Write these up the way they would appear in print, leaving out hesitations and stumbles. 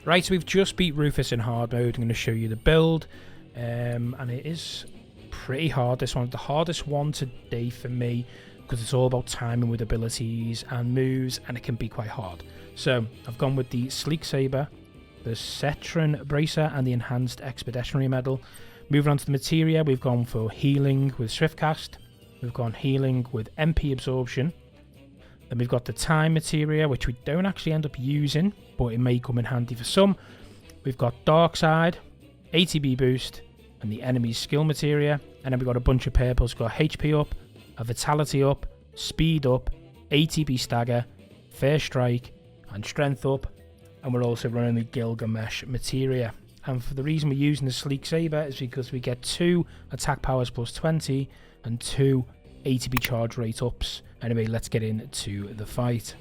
Right, so we've just beat Rufus in hard mode. I'm going to show you the build, and it is pretty hard. This one's the hardest one today for me because it's all about timing with abilities and moves, and it can be quite hard. So I've gone with the Sleek Saber, the Cetron Bracer, and the Enhanced Expeditionary Medal. Moving on to the materia, we've gone for healing with Swiftcast. We've gone healing with MP Absorption. Then we've got the time materia, which we don't actually end up using, but it may come in handy for some. We've got Dark Side, ATB boost, and the enemy's skill materia. And then we've got a bunch of purples. We've got HP up, a Vitality up, Speed up, ATB stagger, Fair Strike, and Strength up. And we're also running the Gilgamesh materia. And for the reason we're using the Sleek Saber is because we get 2 attack powers plus 20 and 2 ATB charge rate ups. Anyway, let's get into the fight.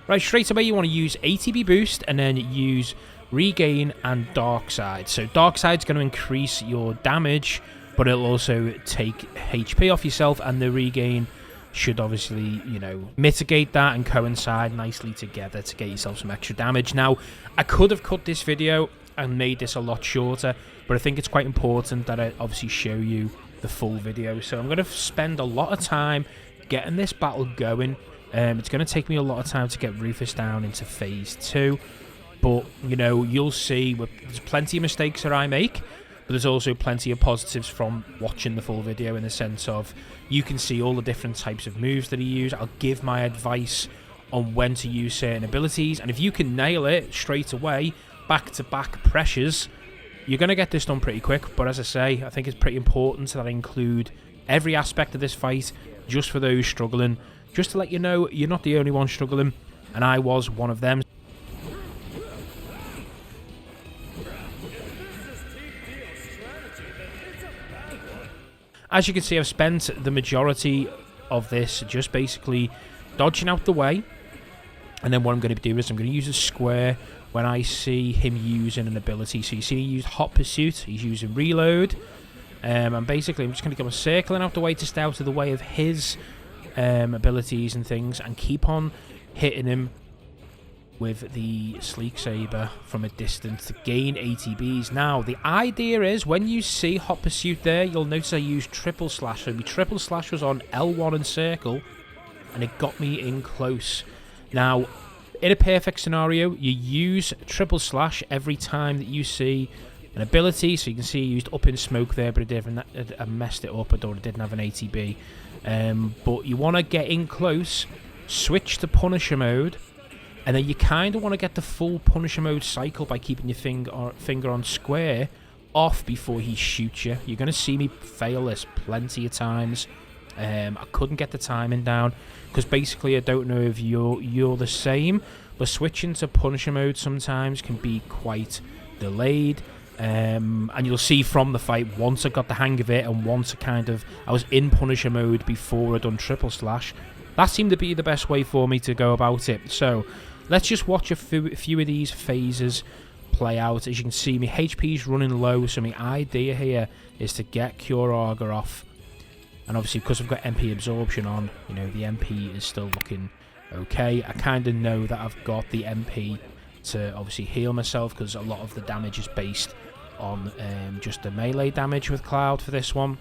Right, straight away you want to use ATB boost and then use regain and Dark Side. So Dark Side's going to increase your damage, but it'll also take HP off yourself, and the regain should obviously, you know, mitigate that and coincide nicely together to get yourself some extra damage. Now, I could have cut this video and made this a lot shorter, but I think it's quite important that I obviously show you the full video. So I'm going to spend a lot of time getting this battle going. It's going to take me a lot of time to get Rufus down into phase 2, but, you know, you'll see there's plenty of mistakes that I make, but there's also plenty of positives from watching the full video, in the sense of you can see all the different types of moves that he uses. I'll give my advice on when to use certain abilities, and if you can nail it straight away, back-to-back pressures, you're going to get this done pretty quick. But as I say, I think it's pretty important that I include every aspect of this fight just for those struggling, just to let you know you're not the only one struggling, and I was one of them. As you can see, I've spent the majority of this just basically dodging out the way, and then what I'm going to do is I'm going to use a square when I see him using an ability. So you see he used Hot Pursuit, he's using Reload, and basically I'm just going to go circling out the way to stay out of the way of his abilities and things, and keep on hitting him with the Sleek Saber from a distance to gain ATBs. Now, the idea is when you see Hot Pursuit there, you'll notice I used Triple Slash. So my Triple Slash was on L1 and Circle, and it got me in close. Now, in a perfect scenario, you use Triple Slash every time that you see an ability. So you can see I used Up in Smoke there, but I messed it up. I didn't have an ATB. But you want to get in close, switch to Punisher mode, and then you kind of want to get the full Punisher mode cycle by keeping your finger on square off before he shoots you. You're going to see me fail this plenty of times. I couldn't get the timing down because basically I don't know if you're the same, but switching to Punisher mode sometimes can be quite delayed. And you'll see from the fight, once I got the hang of it and once I was in Punisher mode before I'd done Triple Slash, that seemed to be the best way for me to go about it. So let's just watch a few of these phases play out. As you can see, my HP's running low, so my idea here is to get Cure Auger off. And obviously, because I've got MP Absorption on, you know, the MP is still looking okay. I kind of know that I've got the MP to obviously heal myself, because a lot of the damage is based on just the melee damage with Cloud for this one.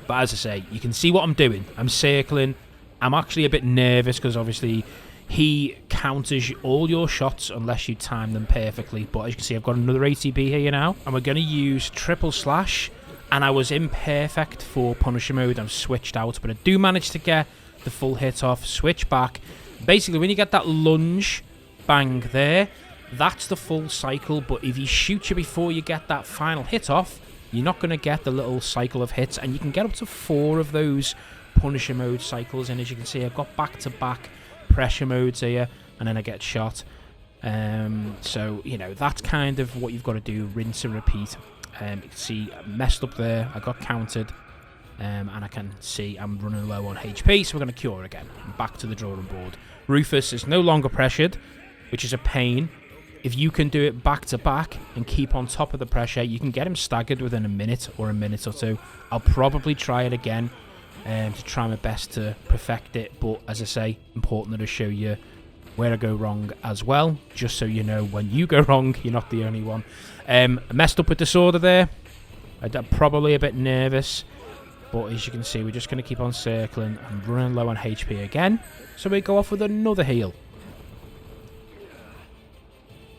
But as I say, you can see what I'm doing. I'm circling. I'm actually a bit nervous because obviously he counters all your shots unless you time them perfectly. But as you can see, I've got another ATB here now, and we're going to use Triple Slash. And I was imperfect for Punisher mode. I've switched out, but I do manage to get the full hit off, switch back. Basically, when you get that lunge, bang there, that's the full cycle. But if he shoots you before you get that final hit off, you're not going to get the little cycle of hits. And you can get up to 4 of those Punisher mode cycles. And as you can see, I've got back-to-back pressure modes here, and then I get shot. So, you know, that's kind of what you've got to do, rinse and repeat. You can see I messed up there, I got countered, and I can see I'm running low on HP, so we're going to cure again. I'm back to the drawing board. Rufus is no longer pressured, which is a pain. If you can do it back to back and keep on top of the pressure, you can get him staggered within a minute or two. I'll probably try it again to try my best to perfect it, but as I say, important that I show you where I go wrong as well, just so you know when you go wrong, you're not the only one. I messed up with disorder there. I'm probably a bit nervous, but as you can see, we're just going to keep on circling and running low on HP again. So we go off with another heal.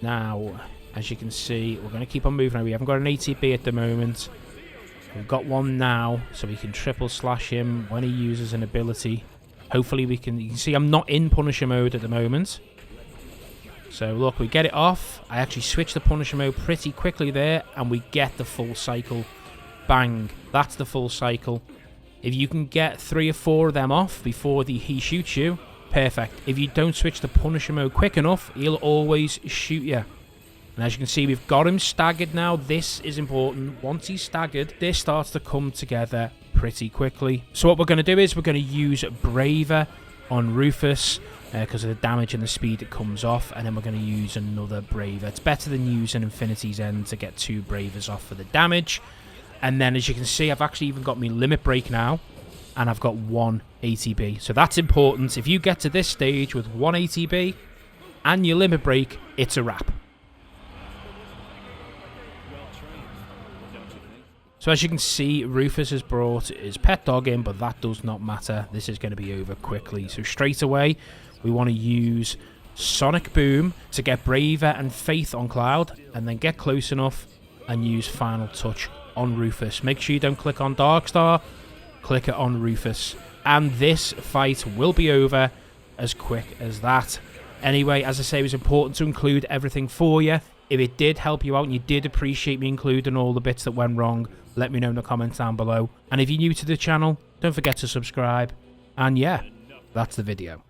Now, as you can see, we're going to keep on moving. We haven't got an ATB at the moment. We've got one now, so we can triple slash him when he uses an ability. Hopefully we can... You can see I'm not in Punisher mode at the moment. So look, we get it off. I actually switched to Punisher mode pretty quickly there, and we get the full cycle. Bang. That's the full cycle. If you can get 3 or 4 of them off before he shoots you, perfect. If you don't switch to Punisher mode quick enough, he'll always shoot you. And as you can see, we've got him staggered now. This is important. Once he's staggered, this starts to come together pretty quickly. So what we're going to do is we're going to use Braver on Rufus because of the damage and the speed that comes off, and then we're going to use another Braver. It's better than using Infinity's End to get 2 Bravers off for the damage. And then as you can see, I've actually even got me Limit Break now, and I've got 1 ATB. So that's important. If you get to this stage with 1 ATB and your Limit Break, it's a wrap. So as you can see, Rufus has brought his pet dog in, but that does not matter. This is going to be over quickly. So straight away, we want to use Sonic Boom to get Braver and Faith on Cloud, and then get close enough and use Final Touch on Rufus. Make sure you don't click on Darkstar, click it on Rufus. And this fight will be over as quick as that. Anyway, as I say, it was important to include everything for you. If it did help you out and you did appreciate me including all the bits that went wrong, let me know in the comments down below. And if you're new to the channel, don't forget to subscribe. And yeah, that's the video.